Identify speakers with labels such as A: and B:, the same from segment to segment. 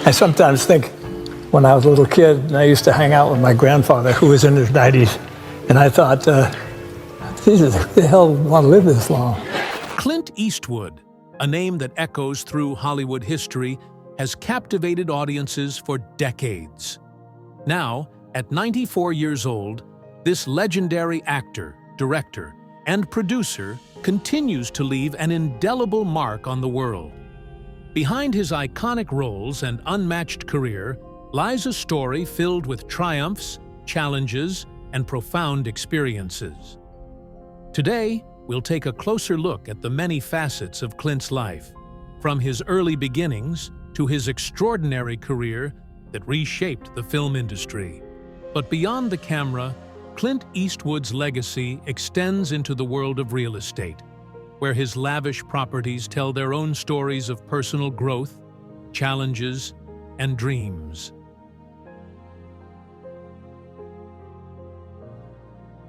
A: I sometimes think when I was a little kid, and I used to hang out with my grandfather, who was in his 90s, and I thought, Jesus, who the hell want to live this long?
B: Clint Eastwood, a name that echoes through Hollywood history, has captivated audiences for decades. Now, at 94 years old, this legendary actor, director, and producer continues to leave an indelible mark on the world. Behind his iconic roles and unmatched career lies a story filled with triumphs, challenges, and profound experiences. Today, we'll take a closer look at the many facets of Clint's life, from his early beginnings to his extraordinary career that reshaped the film industry. But beyond the camera, Clint Eastwood's legacy extends into the world of real estate, where his lavish properties tell their own stories of personal growth, challenges, and dreams.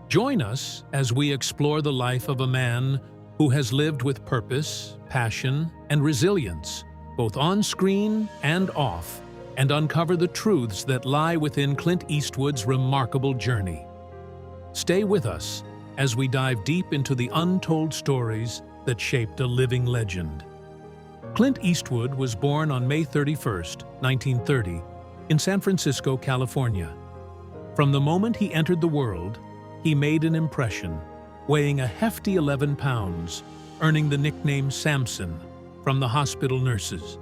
B: Join us as we explore the life of a man who has lived with purpose, passion, and resilience, both on screen and off, and uncover the truths that lie within Clint Eastwood's remarkable journey. Stay with us as we dive deep into the untold stories that shaped a living legend. Clint Eastwood was born on May 31, 1930, in San Francisco, California. From the moment he entered the world, he made an impression, weighing a hefty 11 pounds, earning the nickname Samson from the hospital nurses.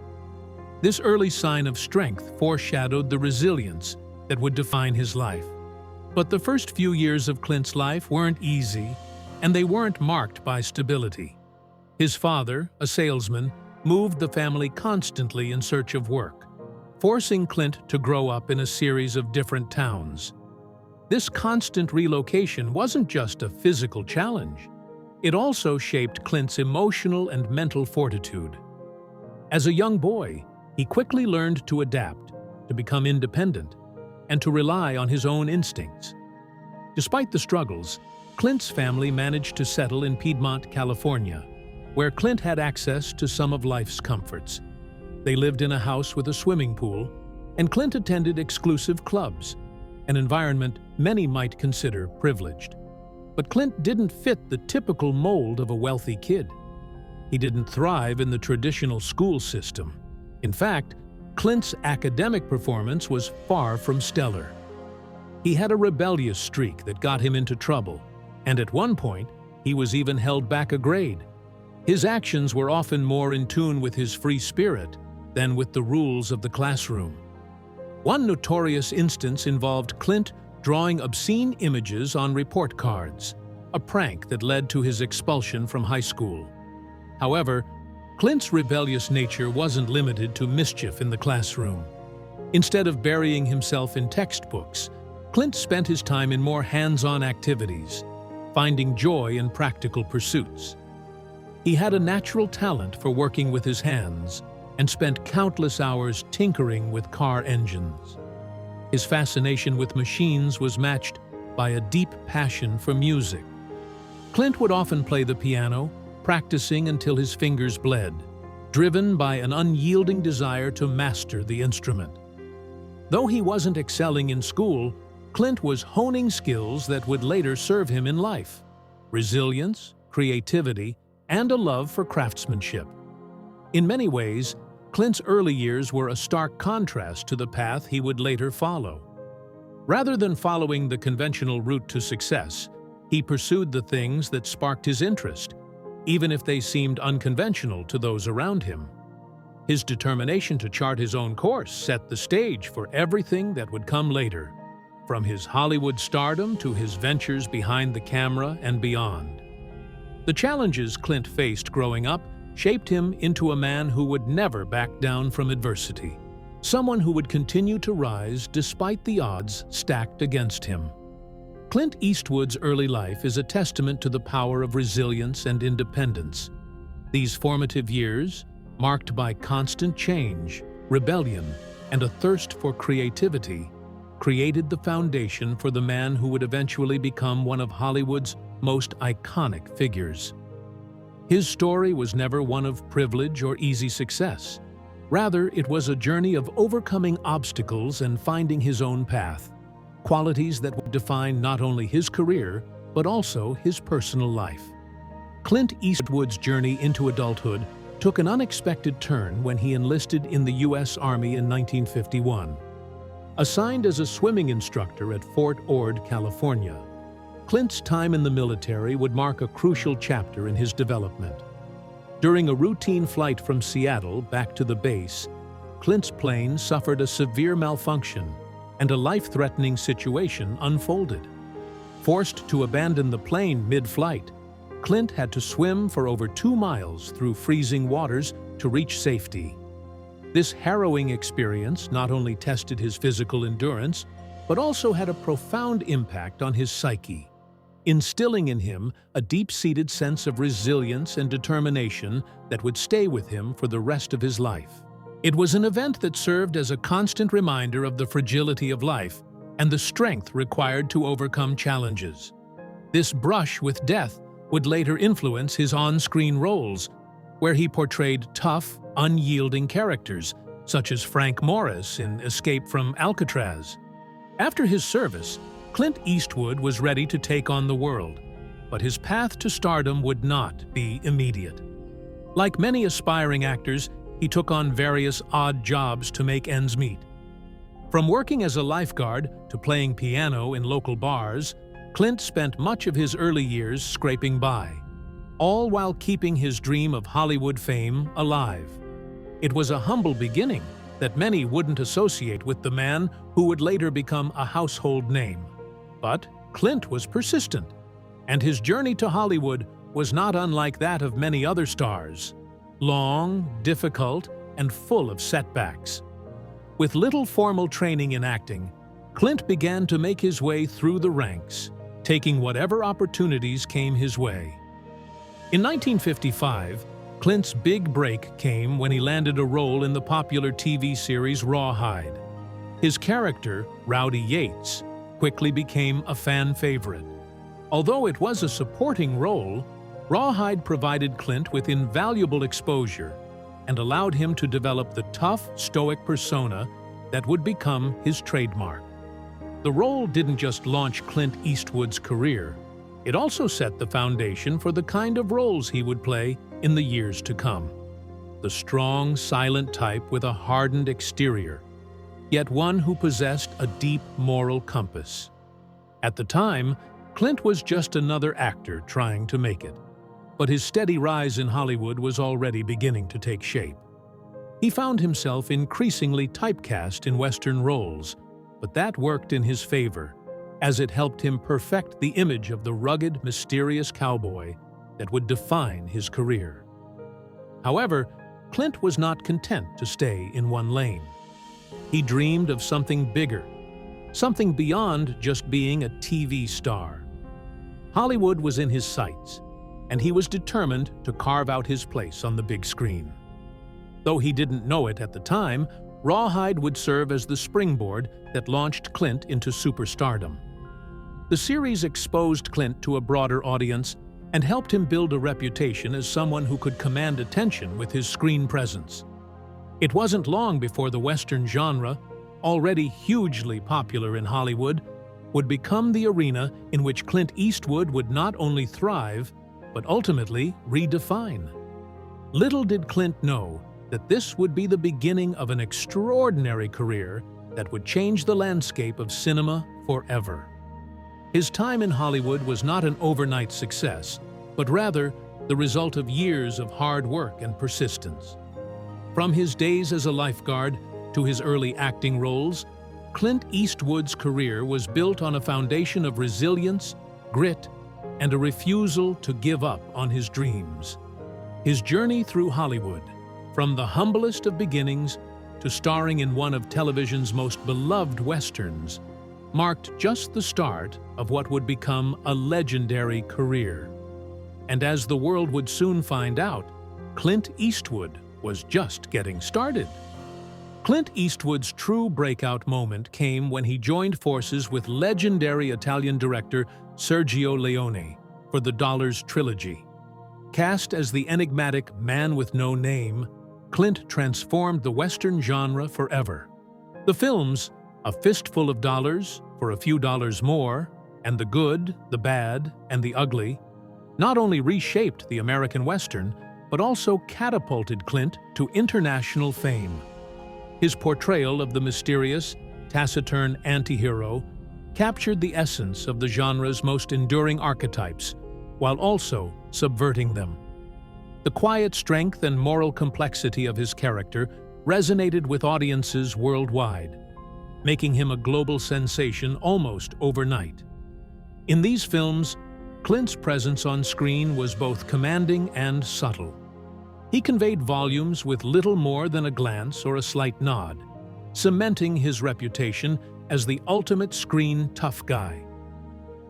B: This early sign of strength foreshadowed the resilience that would define his life. But the first few years of Clint's life weren't easy, and they weren't marked by stability. His father, a salesman, moved the family constantly in search of work, forcing Clint to grow up in a series of different towns. This constant relocation wasn't just a physical challenge. It also shaped Clint's emotional and mental fortitude. As a young boy, he quickly learned to adapt, to become independent, and to rely on his own instincts. Despite the struggles, Clint's family managed to settle in Piedmont, California, where Clint had access to some of life's comforts. They lived in a house with a swimming pool, and Clint attended exclusive clubs, an environment many might consider privileged. But Clint didn't fit the typical mold of a wealthy kid. He didn't thrive in the traditional school system. In fact, Clint's academic performance was far from stellar. He had a rebellious streak that got him into trouble, and at one point, he was even held back a grade. His actions were often more in tune with his free spirit than with the rules of the classroom. One notorious instance involved Clint drawing obscene images on report cards, a prank that led to his expulsion from high school. However, Clint's rebellious nature wasn't limited to mischief in the classroom. Instead of burying himself in textbooks, Clint spent his time in more hands-on activities, finding joy in practical pursuits. He had a natural talent for working with his hands and spent countless hours tinkering with car engines. His fascination with machines was matched by a deep passion for music. Clint would often play the piano, practicing until his fingers bled, driven by an unyielding desire to master the instrument. Though he wasn't excelling in school, Clint was honing skills that would later serve him in life: resilience, creativity, and a love for craftsmanship. In many ways, Clint's early years were a stark contrast to the path he would later follow. Rather than following the conventional route to success, he pursued the things that sparked his interest, even if they seemed unconventional to those around him. His determination to chart his own course set the stage for everything that would come later, from his Hollywood stardom to his ventures behind the camera and beyond. The challenges Clint faced growing up shaped him into a man who would never back down from adversity, someone who would continue to rise despite the odds stacked against him. Clint Eastwood's early life is a testament to the power of resilience and independence. These formative years, marked by constant change, rebellion, and a thirst for creativity, created the foundation for the man who would eventually become one of Hollywood's most iconic figures. His story was never one of privilege or easy success. Rather, it was a journey of overcoming obstacles and finding his own path, qualities that would define not only his career, but also his personal life. Clint Eastwood's journey into adulthood took an unexpected turn when he enlisted in the U.S. Army in 1951. Assigned as a swimming instructor at Fort Ord, California, Clint's time in the military would mark a crucial chapter in his development. During a routine flight from Seattle back to the base, Clint's plane suffered a severe malfunction and a life-threatening situation unfolded. Forced to abandon the plane mid-flight, Clint had to swim for over 2 miles through freezing waters to reach safety. This harrowing experience not only tested his physical endurance, but also had a profound impact on his psyche, instilling in him a deep-seated sense of resilience and determination that would stay with him for the rest of his life. It was an event that served as a constant reminder of the fragility of life and the strength required to overcome challenges. This brush with death would later influence his on-screen roles, where he portrayed tough, unyielding characters, such as Frank Morris in Escape from Alcatraz. After his service, Clint Eastwood was ready to take on the world, but his path to stardom would not be immediate. Like many aspiring actors, he took on various odd jobs to make ends meet. From working as a lifeguard to playing piano in local bars, Clint spent much of his early years scraping by, all while keeping his dream of Hollywood fame alive. It was a humble beginning that many wouldn't associate with the man who would later become a household name. But Clint was persistent, and his journey to Hollywood was not unlike that of many other stars. Long, difficult, and full of setbacks. With little formal training in acting, Clint began to make his way through the ranks, taking whatever opportunities came his way. In 1955, Clint's big break came when he landed a role in the popular TV series Rawhide. His character, Rowdy Yates, quickly became a fan favorite. Although it was a supporting role, Rawhide provided Clint with invaluable exposure and allowed him to develop the tough, stoic persona that would become his trademark. The role didn't just launch Clint Eastwood's career, it also set the foundation for the kind of roles he would play in the years to come. The strong, silent type with a hardened exterior, yet one who possessed a deep moral compass. At the time, Clint was just another actor trying to make it, but his steady rise in Hollywood was already beginning to take shape. He found himself increasingly typecast in Western roles, but that worked in his favor, as it helped him perfect the image of the rugged, mysterious cowboy that would define his career. However, Clint was not content to stay in one lane. He dreamed of something bigger, something beyond just being a TV star. Hollywood was in his sights, and he was determined to carve out his place on the big screen. Though he didn't know it at the time, Rawhide would serve as the springboard that launched Clint into superstardom. The series exposed Clint to a broader audience and helped him build a reputation as someone who could command attention with his screen presence. It wasn't long before the Western genre, already hugely popular in Hollywood, would become the arena in which Clint Eastwood would not only thrive, but ultimately redefine. Little did Clint know that this would be the beginning of an extraordinary career that would change the landscape of cinema forever. His time in Hollywood was not an overnight success, but rather the result of years of hard work and persistence. From his days as a lifeguard to his early acting roles, Clint Eastwood's career was built on a foundation of resilience, grit, and a refusal to give up on his dreams. His journey through Hollywood, from the humblest of beginnings to starring in one of television's most beloved westerns, marked just the start of what would become a legendary career. And as the world would soon find out, Clint Eastwood was just getting started. Clint Eastwood's true breakout moment came when he joined forces with legendary Italian director Sergio Leone for the Dollars trilogy. Cast as the enigmatic man with no name, Clint transformed the Western genre forever. The films, A Fistful of Dollars for a Few Dollars More, and The Good, the Bad, and the Ugly, not only reshaped the American Western, but also catapulted Clint to international fame. His portrayal of the mysterious, taciturn anti-hero captured the essence of the genre's most enduring archetypes, while also subverting them. The quiet strength and moral complexity of his character resonated with audiences worldwide, making him a global sensation almost overnight. In these films, Clint's presence on screen was both commanding and subtle. He conveyed volumes with little more than a glance or a slight nod, cementing his reputation as the ultimate screen tough guy.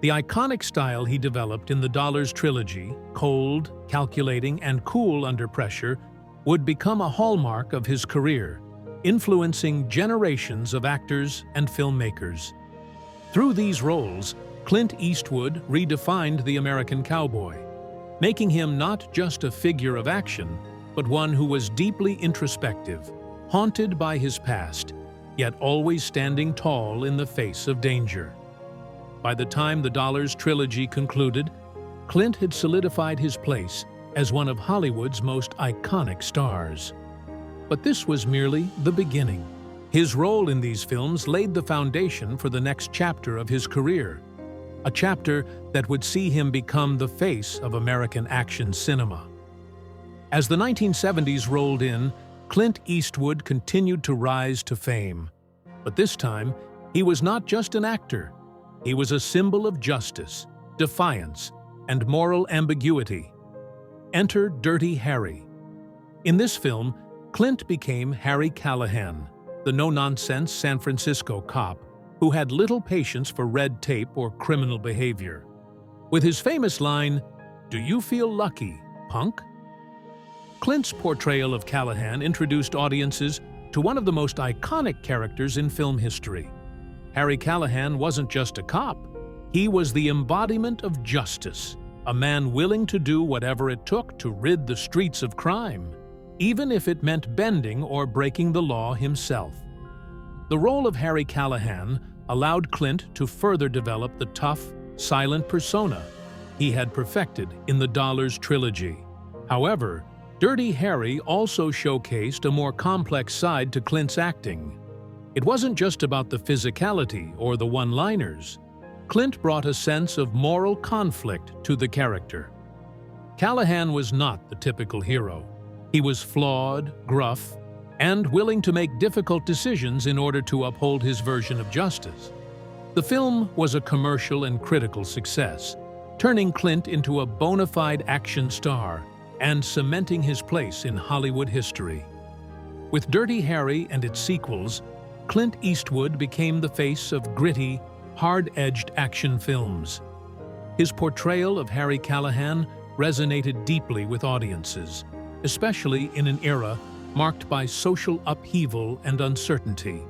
B: The iconic style he developed in the Dollars trilogy, cold, calculating, and cool under pressure, would become a hallmark of his career, influencing generations of actors and filmmakers. Through these roles, Clint Eastwood redefined the American cowboy, making him not just a figure of action, but one who was deeply introspective, haunted by his past, yet always standing tall in the face of danger. By the time the Dollars trilogy concluded, Clint had solidified his place as one of Hollywood's most iconic stars. But this was merely the beginning. His role in these films laid the foundation for the next chapter of his career, a chapter that would see him become the face of American action cinema. As the 1970s rolled in, Clint Eastwood continued to rise to fame. But this time, he was not just an actor. He was a symbol of justice, defiance, and moral ambiguity. Enter Dirty Harry. In this film, Clint became Harry Callahan, the no-nonsense San Francisco cop who had little patience for red tape or criminal behavior. With his famous line, "Do you feel lucky, punk?" Clint's portrayal of Callahan introduced audiences to one of the most iconic characters in film history. Harry Callahan wasn't just a cop. He was the embodiment of justice, a man willing to do whatever it took to rid the streets of crime, even if it meant bending or breaking the law himself. The role of Harry Callahan allowed Clint to further develop the tough, silent persona he had perfected in the Dollars trilogy. However, Dirty Harry also showcased a more complex side to Clint's acting. It wasn't just about the physicality or the one-liners. Clint brought a sense of moral conflict to the character. Callahan was not the typical hero. He was flawed, gruff, and willing to make difficult decisions in order to uphold his version of justice. The film was a commercial and critical success, turning Clint into a bona fide action star and cementing his place in Hollywood history. With Dirty Harry and its sequels, Clint Eastwood became the face of gritty, hard-edged action films. His portrayal of Harry Callahan resonated deeply with audiences, especially in an era marked by social upheaval and uncertainty.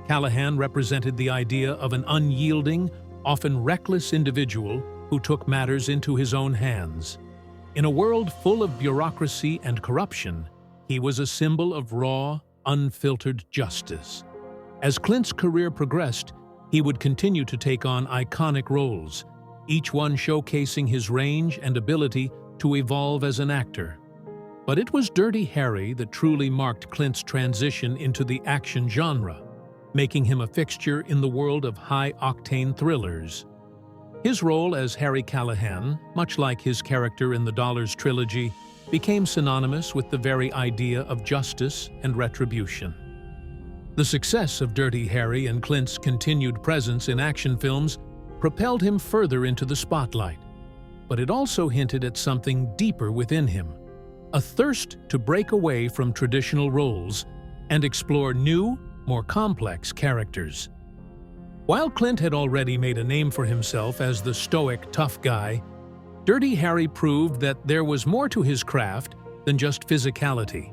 B: Callahan represented the idea of an unyielding, often reckless individual who took matters into his own hands. In a world full of bureaucracy and corruption, he was a symbol of raw, unfiltered justice. As Clint's career progressed, he would continue to take on iconic roles, each one showcasing his range and ability to evolve as an actor. But it was Dirty Harry that truly marked Clint's transition into the action genre, making him a fixture in the world of high-octane thrillers. His role as Harry Callahan, much like his character in the Dollars trilogy, became synonymous with the very idea of justice and retribution. The success of Dirty Harry and Clint's continued presence in action films propelled him further into the spotlight. But it also hinted at something deeper within him, a thirst to break away from traditional roles and explore new, more complex characters. While Clint had already made a name for himself as the stoic, tough guy, Dirty Harry proved that there was more to his craft than just physicality.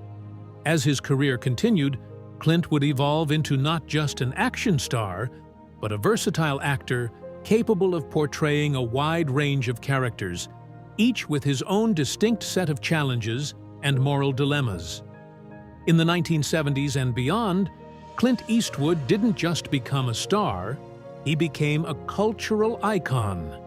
B: As his career continued, Clint would evolve into not just an action star, but a versatile actor capable of portraying a wide range of characters, each with his own distinct set of challenges and moral dilemmas. In the 1970s and beyond, Clint Eastwood didn't just become a star, he became a cultural icon.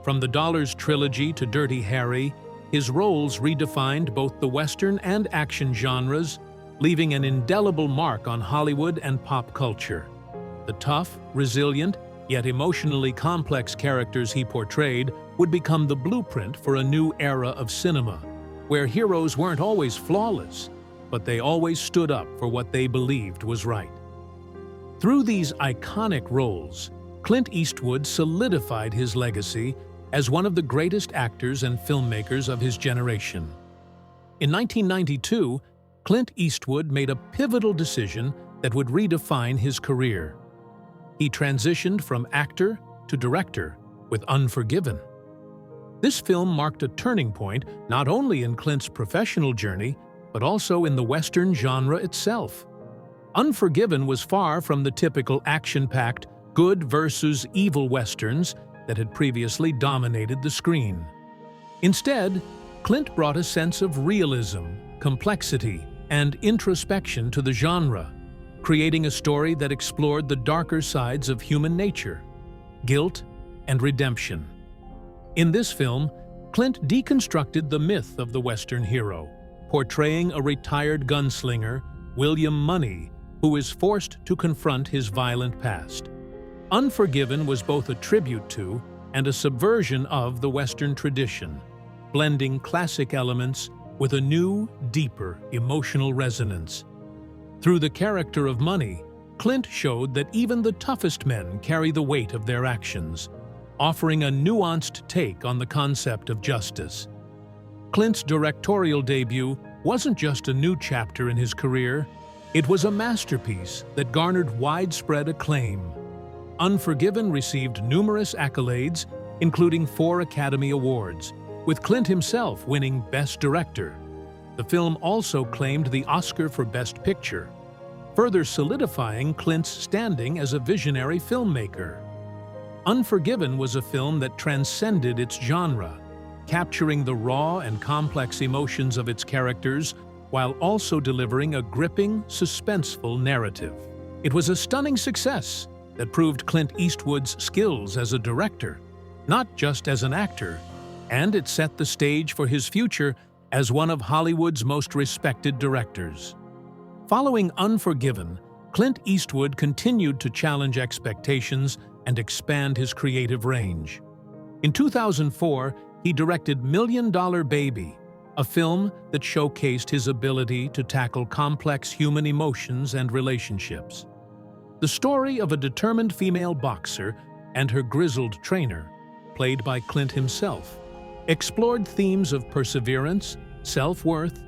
B: From the Dollars trilogy to Dirty Harry, his roles redefined both the Western and action genres, leaving an indelible mark on Hollywood and pop culture. The tough, resilient, yet emotionally complex characters he portrayed would become the blueprint for a new era of cinema, where heroes weren't always flawless, but they always stood up for what they believed was right. Through these iconic roles, Clint Eastwood solidified his legacy as one of the greatest actors and filmmakers of his generation. In 1992, Clint Eastwood made a pivotal decision that would redefine his career. He transitioned from actor to director with Unforgiven. This film marked a turning point not only in Clint's professional journey, but also in the Western genre itself. Unforgiven was far from the typical action-packed good versus evil westerns that had previously dominated the screen. Instead, Clint brought a sense of realism, complexity, and introspection to the genre, creating a story that explored the darker sides of human nature, guilt, and redemption. In this film, Clint deconstructed the myth of the Western hero, portraying a retired gunslinger, William Money, who is forced to confront his violent past. Unforgiven was both a tribute to and a subversion of the Western tradition, blending classic elements with a new, deeper emotional resonance. Through the character of Money, Clint showed that even the toughest men carry the weight of their actions, offering a nuanced take on the concept of justice. Clint's directorial debut wasn't just a new chapter in his career, it was a masterpiece that garnered widespread acclaim. Unforgiven received numerous accolades, including 4 Academy Awards, with Clint himself winning Best Director. The film also claimed the Oscar for Best Picture, further solidifying Clint's standing as a visionary filmmaker. Unforgiven was a film that transcended its genre, capturing the raw and complex emotions of its characters while also delivering a gripping, suspenseful narrative. It was a stunning success that proved Clint Eastwood's skills as a director, not just as an actor, and it set the stage for his future as one of Hollywood's most respected directors. Following Unforgiven, Clint Eastwood continued to challenge expectations and expand his creative range. In 2004, he directed Million Dollar Baby, a film that showcased his ability to tackle complex human emotions and relationships. The story of a determined female boxer and her grizzled trainer, played by Clint himself, explored themes of perseverance, self-worth,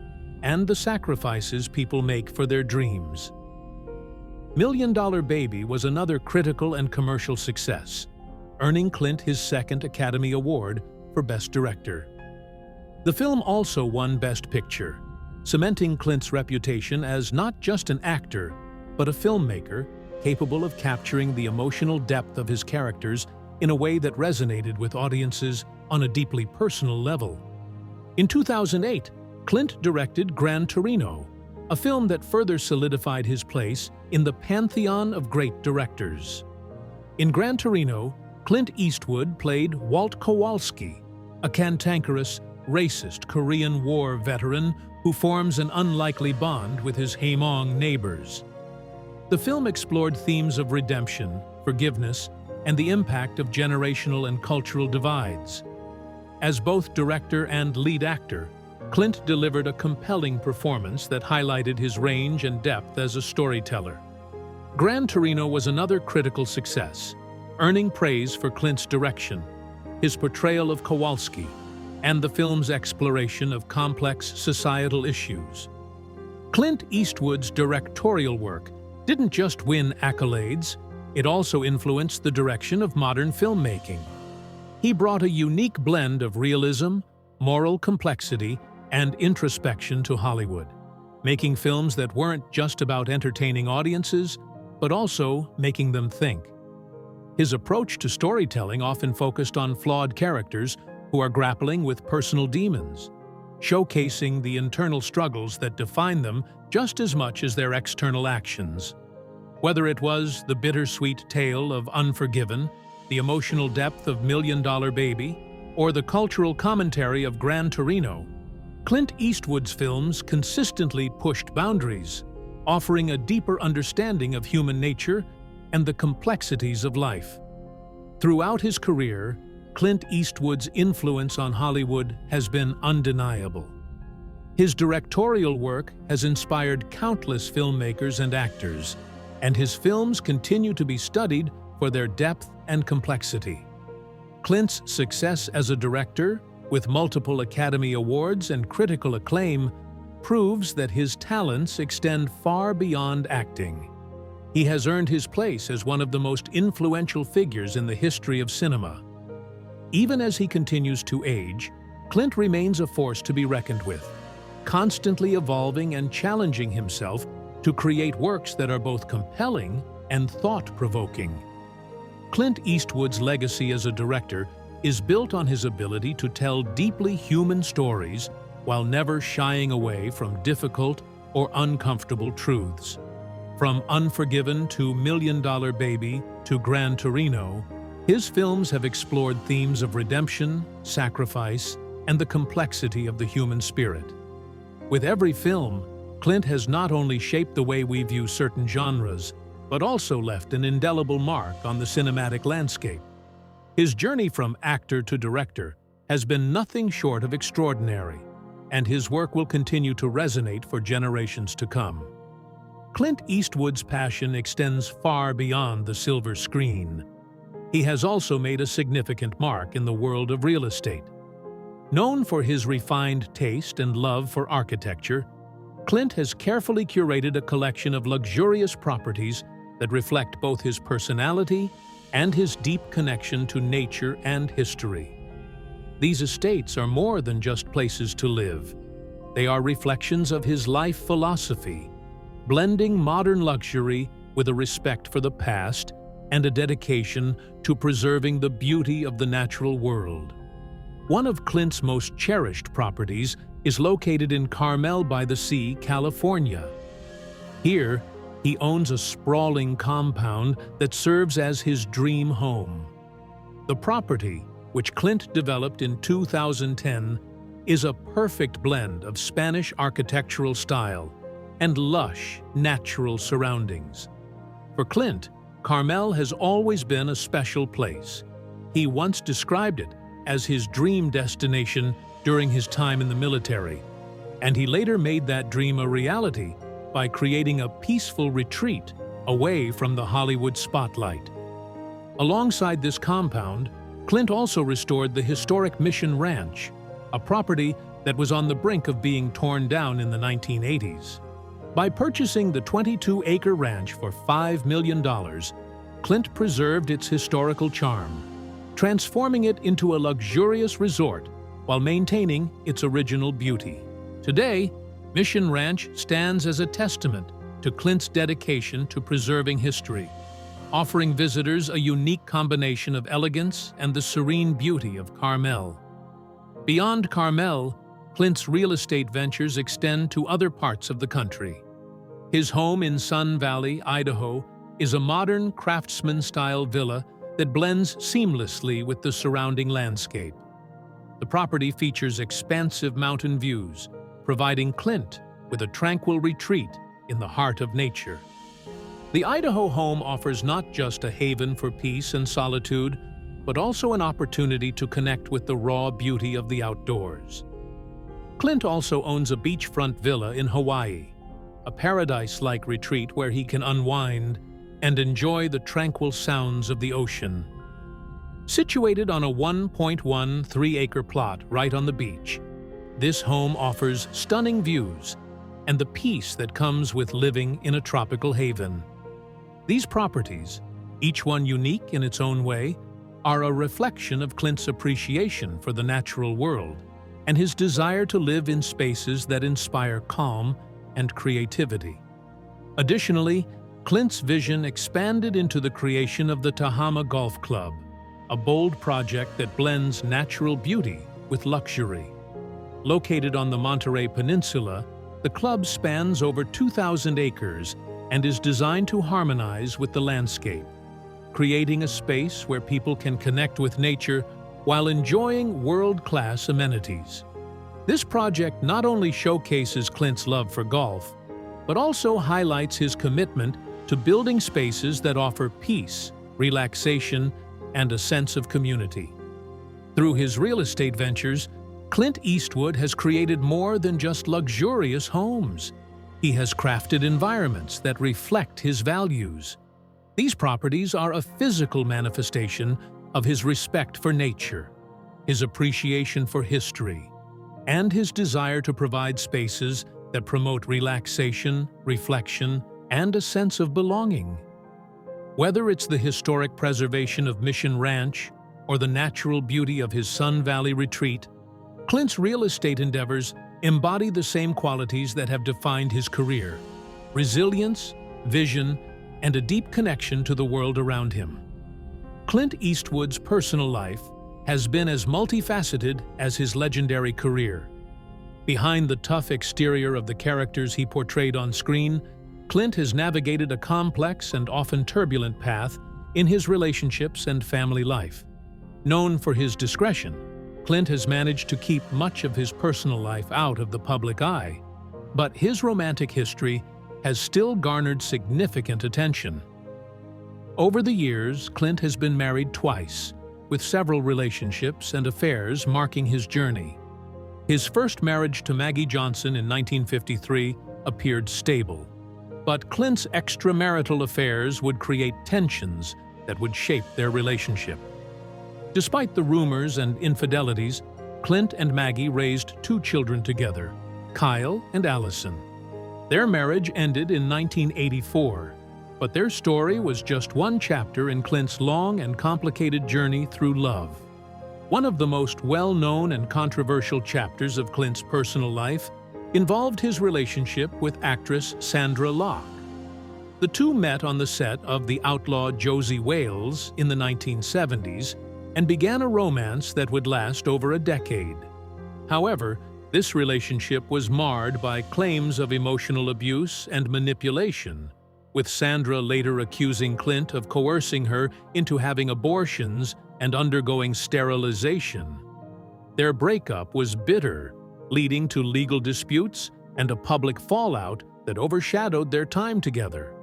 B: and the sacrifices people make for their dreams. Million Dollar Baby was another critical and commercial success, earning Clint his 2nd Academy Award for Best Director. The film also won Best Picture, cementing Clint's reputation as not just an actor, but a filmmaker capable of capturing the emotional depth of his characters in a way that resonated with audiences on a deeply personal level. In 2008, Clint directed Gran Torino, a film that further solidified his place in the pantheon of great directors. In Gran Torino, Clint Eastwood played Walt Kowalski, a cantankerous, racist Korean War veteran who forms an unlikely bond with his Haemong neighbors. The film explored themes of redemption, forgiveness, and the impact of generational and cultural divides. As both director and lead actor, Clint delivered a compelling performance that highlighted his range and depth as a storyteller. Gran Torino was another critical success, earning praise for Clint's direction, his portrayal of Kowalski, and the film's exploration of complex societal issues. Clint Eastwood's directorial work didn't just win accolades, it also influenced the direction of modern filmmaking. He brought a unique blend of realism, moral complexity, and introspection to Hollywood, making films that weren't just about entertaining audiences, but also making them think. His approach to storytelling often focused on flawed characters who are grappling with personal demons. showcasing the internal struggles that define them just as much as their external actions. Whether it was the bittersweet tale of Unforgiven, the emotional depth of Million Dollar Baby, or the cultural commentary of Torino, Clint Eastwood's films consistently pushed boundaries, offering a deeper understanding of human nature and the complexities of life. Throughout his career, Clint Eastwood's influence on Hollywood has been undeniable. His directorial work has inspired countless filmmakers and actors, and his films continue to be studied for their depth and complexity. Clint's success as a director, with multiple Academy Awards and critical acclaim, proves that his talents extend far beyond acting. He has earned his place as one of the most influential figures in the history of cinema. Even as he continues to age, Clint remains a force to be reckoned with, constantly evolving and challenging himself to create works that are both compelling and thought-provoking. Clint Eastwood's legacy as a director is built on his ability to tell deeply human stories while never shying away from difficult or uncomfortable truths. From Unforgiven to Million Dollar Baby to Torino, his films have explored themes of redemption, sacrifice, and the complexity of the human spirit. With every film, Clint has not only shaped the way we view certain genres, but also left an indelible mark on the cinematic landscape. His journey from actor to director has been nothing short of extraordinary, and his work will continue to resonate for generations to come. Clint Eastwood's passion extends far beyond the silver screen. He has also made a significant mark in the world of real estate. Known for his refined taste and love for architecture, Clint has carefully curated a collection of luxurious properties that reflect both his personality and his deep connection to nature and history. These estates are more than just places to live. They are reflections of his life philosophy, blending modern luxury with a respect for the past and a dedication to preserving the beauty of the natural world. One of Clint's most cherished properties is located in Carmel by the Sea, California. Here, he owns a sprawling compound that serves as his dream home. The property, which Clint developed in 2010, is a perfect blend of Spanish architectural style and lush, natural surroundings. For Clint, Carmel has always been a special place. He once described it as his dream destination during his time in the military, and he later made that dream a reality by creating a peaceful retreat away from the Hollywood spotlight. Alongside this compound, Clint also restored the historic Mission Ranch, a property that was on the brink of being torn down in the 1980s. By purchasing the 22-acre ranch for $5 million, Clint preserved its historical charm, transforming it into a luxurious resort while maintaining its original beauty. Today, Mission Ranch stands as a testament to Clint's dedication to preserving history, offering visitors a unique combination of elegance and the serene beauty of Carmel. Beyond Carmel, Clint's real estate ventures extend to other parts of the country. His home in Sun Valley, Idaho, is a modern craftsman-style villa that blends seamlessly with the surrounding landscape. The property features expansive mountain views, providing Clint with a tranquil retreat in the heart of nature. The Idaho home offers not just a haven for peace and solitude, but also an opportunity to connect with the raw beauty of the outdoors. Clint also owns a beachfront villa in Hawaii, a paradise-like retreat where he can unwind and enjoy the tranquil sounds of the ocean. Situated on a 1.13-acre plot right on the beach, this home offers stunning views and the peace that comes with living in a tropical haven. These properties, each one unique in its own way, are a reflection of Clint's appreciation for the natural world and his desire to live in spaces that inspire calm and creativity. Additionally, Clint's vision expanded into the creation of the Tahama Golf Club, a bold project that blends natural beauty with luxury. Located on the Monterey Peninsula, the club spans over 2,000 acres and is designed to harmonize with the landscape, creating a space where people can connect with nature while enjoying world-class amenities. This project not only showcases Clint's love for golf, but also highlights his commitment to building spaces that offer peace, relaxation, and a sense of community. Through his real estate ventures, Clint Eastwood has created more than just luxurious homes. He has crafted environments that reflect his values. These properties are a physical manifestation of his respect for nature, his appreciation for history, and his desire to provide spaces that promote relaxation, reflection, and a sense of belonging. Whether it's the historic preservation of Mission Ranch or the natural beauty of his Sun Valley retreat, Clint's real estate endeavors embody the same qualities that have defined his career: resilience, vision, and a deep connection to the world around him. Clint Eastwood's personal life has been as multifaceted as his legendary career. Behind the tough exterior of the characters he portrayed on screen, Clint has navigated a complex and often turbulent path in his relationships and family life. Known for his discretion, Clint has managed to keep much of his personal life out of the public eye, but his romantic history has still garnered significant attention. Over the years, Clint has been married twice, with several relationships and affairs marking his journey. His first marriage to Maggie Johnson in 1953 appeared stable, but Clint's extramarital affairs would create tensions that would shape their relationship. Despite the rumors and infidelities, Clint and Maggie raised 2 children together, Kyle and Allison. Their marriage ended in 1984, but their story was just one chapter in Clint's long and complicated journey through love. One of the most well-known and controversial chapters of Clint's personal life involved his relationship with actress Sandra Locke. The two met on the set of The Outlaw Josie Wales in the 1970s and began a romance that would last over a decade. However, this relationship was marred by claims of emotional abuse and manipulation, with Sandra later accusing Clint of coercing her into having abortions and undergoing sterilization. Their breakup was bitter, leading to legal disputes and a public fallout that overshadowed their time together.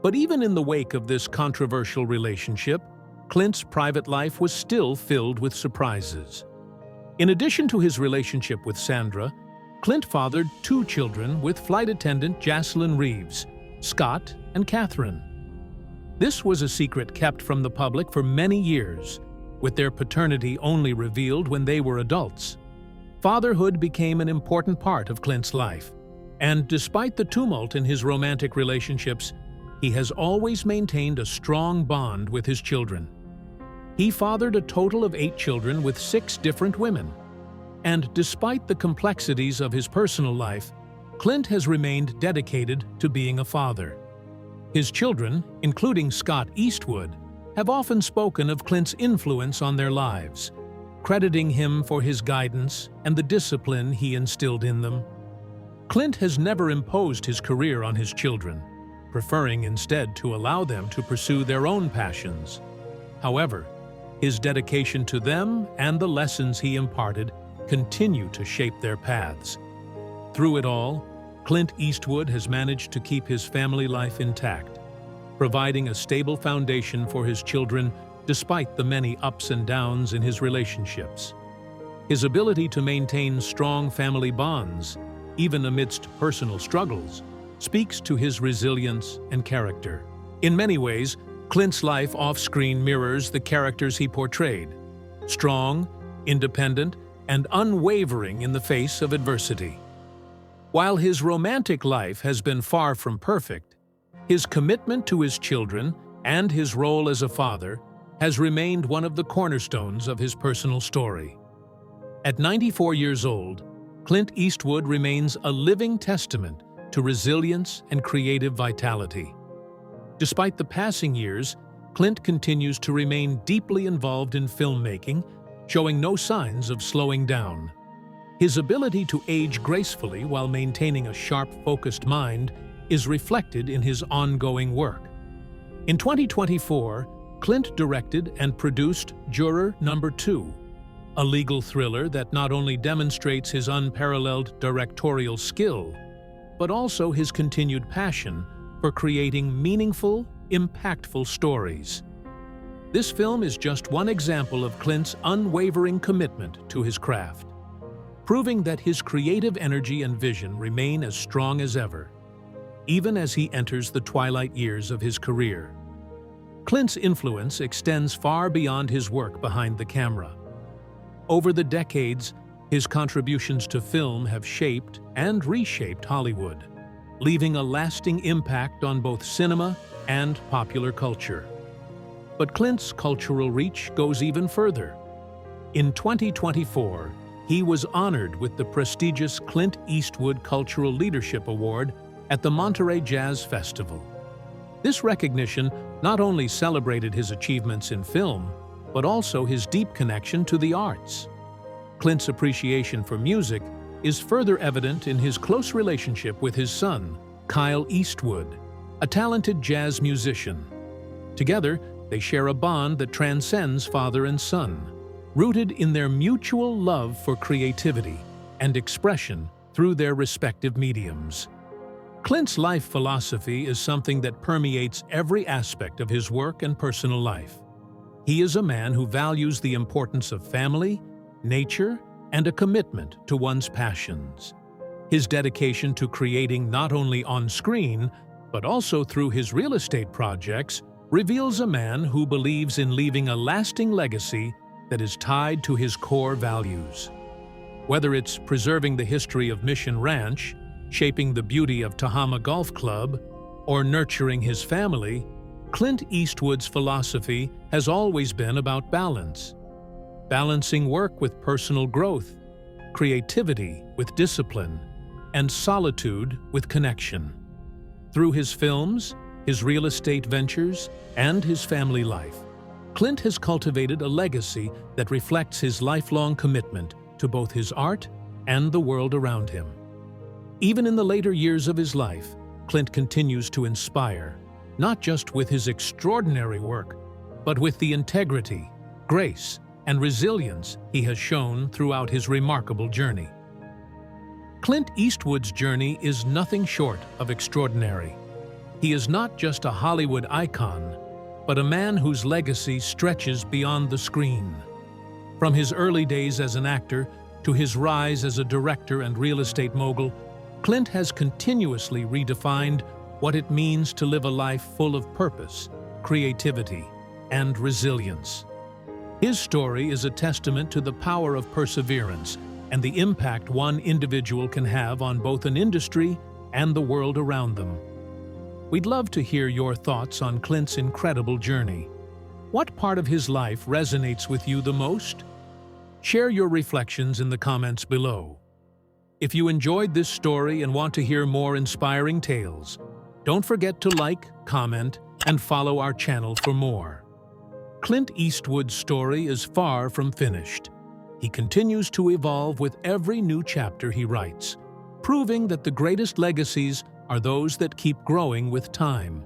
B: But even in the wake of this controversial relationship, Clint's private life was still filled with surprises. In addition to his relationship with Sandra, Clint fathered 2 children with flight attendant Jocelyn Reeves, Scott and Catherine. This was a secret kept from the public for many years, with their paternity only revealed when they were adults. Fatherhood became an important part of Clint's life, and despite the tumult in his romantic relationships, he has always maintained a strong bond with his children. He fathered a total of 8 children with 6 different women. And despite the complexities of his personal life, Clint has remained dedicated to being a father. His children, including Scott Eastwood, have often spoken of Clint's influence on their lives, crediting him for his guidance and the discipline he instilled in them. Clint has never imposed his career on his children, preferring instead to allow them to pursue their own passions. However, his dedication to them and the lessons he imparted continue to shape their paths. Through it all, Clint Eastwood has managed to keep his family life intact, providing a stable foundation for his children despite the many ups and downs in his relationships. His ability to maintain strong family bonds, even amidst personal struggles, speaks to his resilience and character. In many ways, Clint's life off-screen mirrors the characters he portrayed: strong, independent, and unwavering in the face of adversity. While his romantic life has been far from perfect, his commitment to his children and his role as a father has remained one of the cornerstones of his personal story. At 94 years old, Clint Eastwood remains a living testament to resilience and creative vitality. Despite the passing years, Clint continues to remain deeply involved in filmmaking, showing no signs of slowing down. His ability to age gracefully while maintaining a sharp, focused mind is reflected in his ongoing work. In 2024, Clint directed and produced Juror Number 2, a legal thriller that not only demonstrates his unparalleled directorial skill, but also his continued passion for creating meaningful, impactful stories. This film is just one example of Clint's unwavering commitment to his craft, proving that his creative energy and vision remain as strong as ever, even as he enters the twilight years of his career. Clint's influence extends far beyond his work behind the camera. Over the decades, his contributions to film have shaped and reshaped Hollywood, leaving a lasting impact on both cinema and popular culture. But Clint's cultural reach goes even further. In 2024, he was honored with the prestigious Clint Eastwood Cultural Leadership Award at the Monterey Jazz Festival. This recognition not only celebrated his achievements in film, but also his deep connection to the arts. Clint's appreciation for music is further evident in his close relationship with his son, Kyle Eastwood, a talented jazz musician. Together, they share a bond that transcends father and son, rooted in their mutual love for creativity and expression through their respective mediums. Clint's life philosophy is something that permeates every aspect of his work and personal life. He is a man who values the importance of family, nature, and a commitment to one's passions. His dedication to creating not only on screen, but also through his real estate projects, reveals a man who believes in leaving a lasting legacy that is tied to his core values. Whether it's preserving the history of Mission Ranch, shaping the beauty of Tahama Golf Club, or nurturing his family, Clint Eastwood's philosophy has always been about balance. Balancing work with personal growth, creativity with discipline, and solitude with connection. Through his films, his real estate ventures, and his family life, Clint has cultivated a legacy that reflects his lifelong commitment to both his art and the world around him. Even in the later years of his life, Clint continues to inspire, not just with his extraordinary work, but with the integrity, grace, and resilience he has shown throughout his remarkable journey. Clint Eastwood's journey is nothing short of extraordinary. He is not just a Hollywood icon, but a man whose legacy stretches beyond the screen. From his early days as an actor to his rise as a director and real estate mogul, Clint has continuously redefined what it means to live a life full of purpose, creativity, and resilience. His story is a testament to the power of perseverance and the impact one individual can have on both an industry and the world around them. We'd love to hear your thoughts on Clint's incredible journey. What part of his life resonates with you the most? Share your reflections in the comments below. If you enjoyed this story and want to hear more inspiring tales, don't forget to like, comment, and follow our channel for more. Clint Eastwood's story is far from finished. He continues to evolve with every new chapter he writes, proving that the greatest legacies are those that keep growing with time.